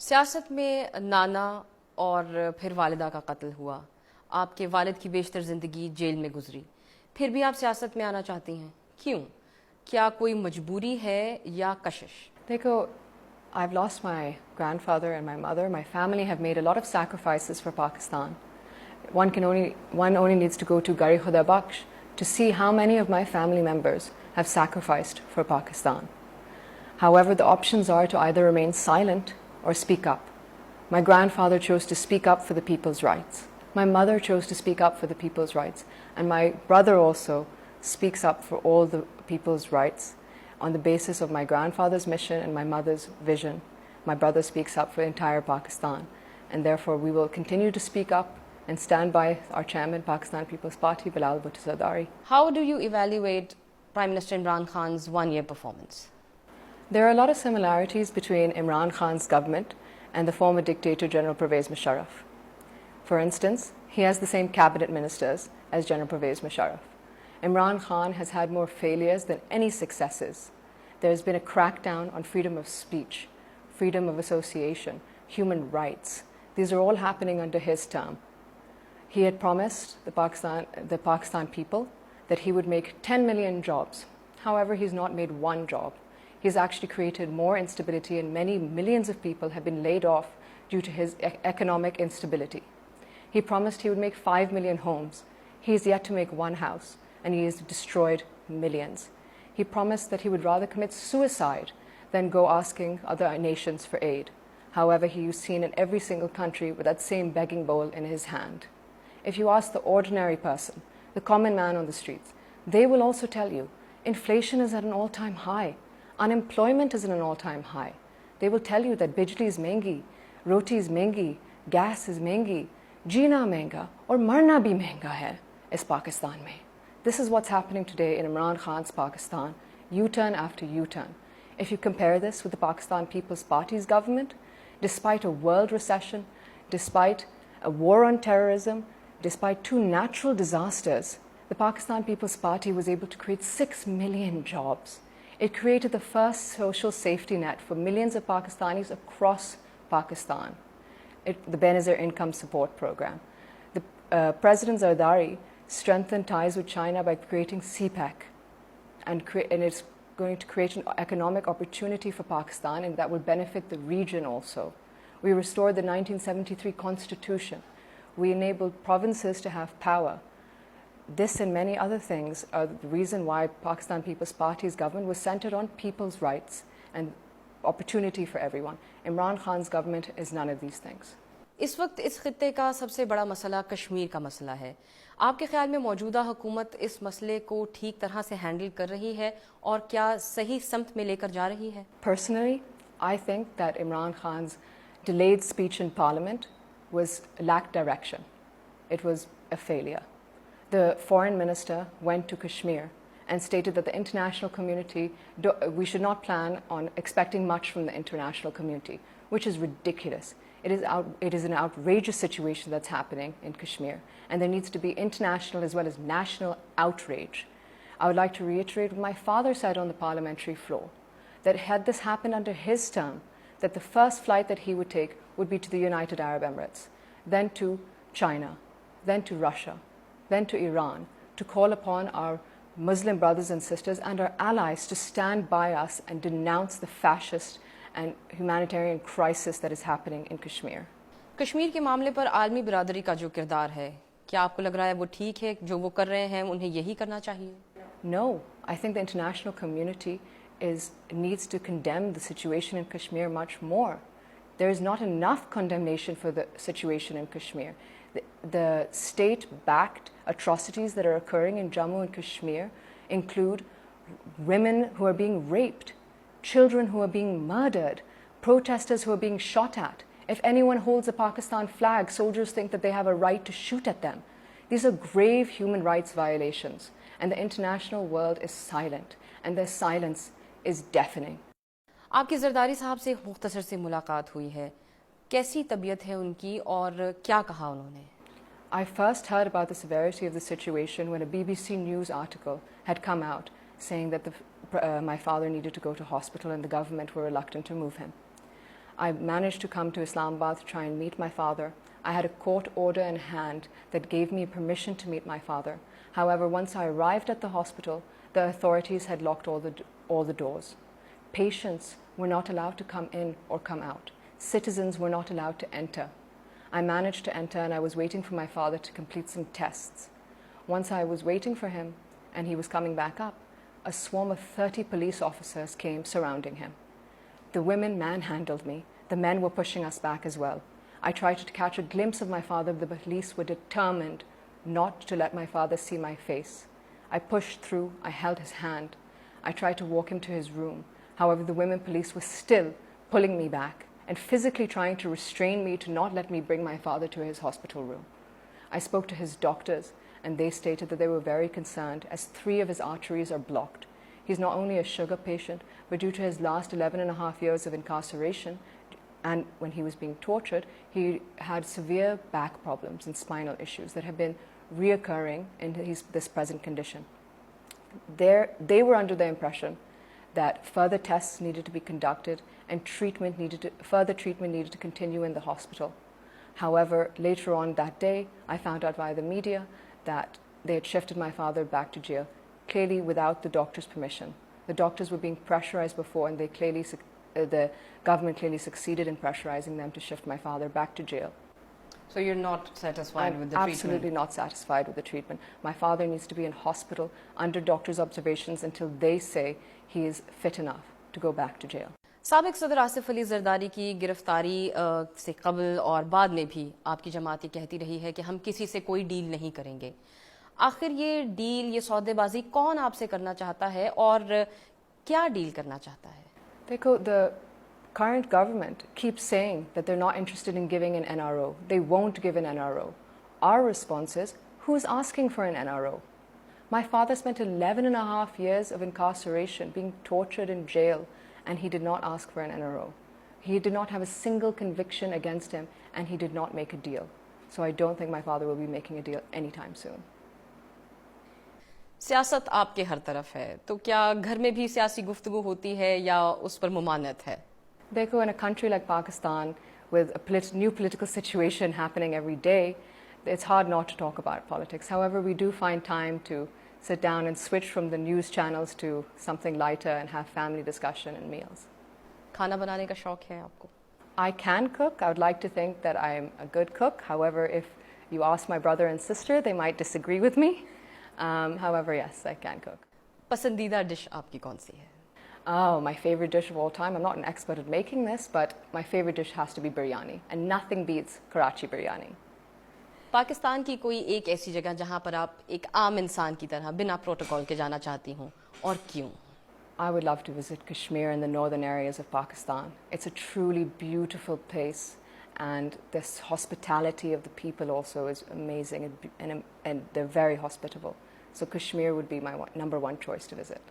सियासत में नाना और फिर वालिदा का कत्ल हुआ। आपके वालिद की बेशतर ज़िंदगी जेल में गुजरी, फिर भी आप सियासत में आना चाहती हैं, क्यों? क्या कोई मजबूरी है या कशिश? देखो, I've lost my grandfather and my mother. My family have made a lot of sacrifices for Pakistan. One only needs to go to Gari Khuda Bakhsh to see how many of my family members have sacrificed for Pakistan. However, the options are to either remain silent or speak up. My grandfather chose to speak up for the people's rights. My mother chose to speak up for the people's rights. And my brother also speaks up for all the people's rights on the basis of my grandfather's mission and my mother's vision. My brother speaks up for entire Pakistan. And therefore, we will continue to speak up and stand by our chairman, Pakistan People's Party, Bilal Bhutto Zardari. How do you evaluate Prime Minister Imran Khan's one-year performance? There are a lot of similarities between Imran Khan's government and the former dictator General Pervez Musharraf. For instance, he has the same cabinet ministers as General Pervez Musharraf. Imran Khan has had more failures than any successes. There has been a crackdown on freedom of speech, freedom of association, human rights. These are all happening under his term. He had promised the Pakistan people that he would make 10 million jobs. However, he's not made one job. He's actually created more instability, and many millions of people have been laid off due to his economic instability. He promised he would make 5 million homes. He has yet to make one house, and he has destroyed millions. He promised that he would rather commit suicide than go asking other nations for aid. However, he is seen in every single country with that same begging bowl in his hand. If you ask the ordinary person, the common man on the streets, they will also tell you inflation is at an all-time high. Unemployment is at an all-time high. They will tell you that bijli is mehengi, roti is mehengi, gas is mehengi, jeena mehenga, or marna bhi mehenga hai is Pakistan mein. This is what's happening today in Imran Khan's Pakistan, U-turn after U-turn. If you compare this with the Pakistan People's Party's government, despite a world recession, despite a war on terrorism, despite 2 natural disasters, the Pakistan People's Party was able to create 6 million jobs. It created the first social safety net for millions of Pakistanis across Pakistan, the Benazir Income Support Program. President Zardari strengthened ties with China by creating CPEC, and it's going to create an economic opportunity for Pakistan, and that will benefit the region also. We restored the 1973 Constitution. We enabled provinces to have power. This and many other things are the reason why Pakistan People's Party's government was centered on people's rights and opportunity for everyone. Imran Khan's government is none of these things. इस वक्त इस खित्ते का सबसे बड़ा मसला कश्मीर का मसला है। आपके ख्याल में मौजूदा हुकूमत इस मसले को ठीक तरह से हैंडल कर रही है और क्या सही समत में लेकर जा रही है? Personally, I think that Imran Khan's delayed speech in Parliament lacked direction. It was a failure. The foreign minister went to Kashmir and stated that the international community, we should not plan on expecting much from the international community, which is ridiculous. It is an outrageous situation that's happening in Kashmir, and there needs to be international as well as national outrage. I would like to reiterate what my father said on the parliamentary floor, that had this happened under his term, that the first flight that he would take would be to the United Arab Emirates, then to China, then to Russia, then to Iran, to call upon our Muslim brothers and sisters and our allies to stand by us and denounce the fascist and humanitarian crisis that is happening in Kashmir. Kashmir के मामले पर आलमी बिरादरी का जो किरदार है, क्या आपको लग रहा है वो ठीक है, जो वो कर रहे हैं उन्हें यही करना चाहिए? No, I think the international community needs to condemn the situation in Kashmir much more. There is not enough condemnation for the situation in Kashmir. The state-backed atrocities that are occurring in Jammu and Kashmir include women who are being raped, children who are being murdered, protesters who are being shot at. If anyone holds a Pakistan flag, soldiers think that they have a right to shoot at them. These are grave human rights violations, and the international world is silent, and their silence is deafening. आपकी ज़रदारी साहब से मुख्तसर से मुलाकात हुई है, कैसी तबीयत है उनकी और क्या कहा उन्होंने? I first heard about the severity of the situation when a BBC News article had come out saying that my father needed to go to hospital and the government were reluctant to move him. I managed to come to Islamabad to try and meet my father. I had a court order in hand that gave me permission to meet my father. However, once I arrived at the hospital, the authorities had locked all the doors. Patients were not allowed to come in or come out. Citizens were not allowed to enter. I managed to enter and I was waiting for my father to complete some tests. Once I was waiting for him and he was coming back up, a swarm of 30 police officers came surrounding him. The women manhandled me. The men were pushing us back as well. I tried to catch a glimpse of my father, but the police were determined not to let my father see my face. I pushed through. I held his hand. I tried to walk him to his room. However, the women police were still pulling me back and physically trying to restrain me to not let me bring my father to his hospital room. I spoke to his doctors, and they stated that they were very concerned as 3 of his arteries are blocked. He's not only a sugar patient, but due to his last 11.5 years of incarceration, and when he was being tortured, he had severe back problems and spinal issues that have been reoccurring in this present condition. They were under the impression that further tests needed to be conducted and further treatment needed to continue in the hospital. However, later on that day, I found out via the media that they had shifted my father back to jail, clearly without the doctor's permission. The doctors were being pressurized before, and the government clearly succeeded in pressurizing them to shift my father back to jail. So you're not satisfied with the I'm treatment? absolutely not satisfied with the treatment. My father needs to be in hospital under doctor's observations until they say he is fit enough to go back to jail. साबिक सदर आसिफ अली जरदारी की गिरफ्तारी से कबल और बाद में भी आपकी जमात ये कहती रही है कि हम किसी से कोई डील नहीं करेंगे। आखिर ये डील, ये सौदेबाजी कौन आपसे करना चाहता है और क्या डील करना चाहता है? देखो, the current government keeps saying that they're not interested in giving an NRO. They won't give an NRO. Our response is, who's asking for an NRO? My father spent 11.5 years of incarceration, being tortured in jail, and he did not ask for an NRO. He did not have a single conviction against him, and he did not make a deal. So I don't think my father will be making a deal anytime soon. सियासत आपके हर तरफ है, तो क्या घर में भी सियासी गुफ्तगू होती है या उस पर मुमानत है? देखो, in a country like Pakistan, with a new political situation happening every day, it's hard not to talk about politics. However, we do find time to sit down and switch from the news channels to something lighter and have family discussion and meals. खाना बनाने का शौक है आपको? I can cook. I would like to think that I'm a good cook. However, if you ask my brother and sister, they might disagree with me. However, yes, I can cook. पसंदीदा dish आपकी कौन सी है? Oh, my favorite dish of all time. I'm not an expert at making this, but my favorite dish has to be biryani, and nothing beats Karachi biryani. Pakistan की कोई एक ऐसी जगह जहां पर आप एक आम इंसान की तरह बिना प्रोटोकॉल के जाना चाहती हूं, और क्यों? I would love to visit Kashmir and the northern areas of Pakistan. It's a truly beautiful place, and this hospitality of the people also is amazing, and they're very hospitable. So Kashmir would be my number 1 choice to visit.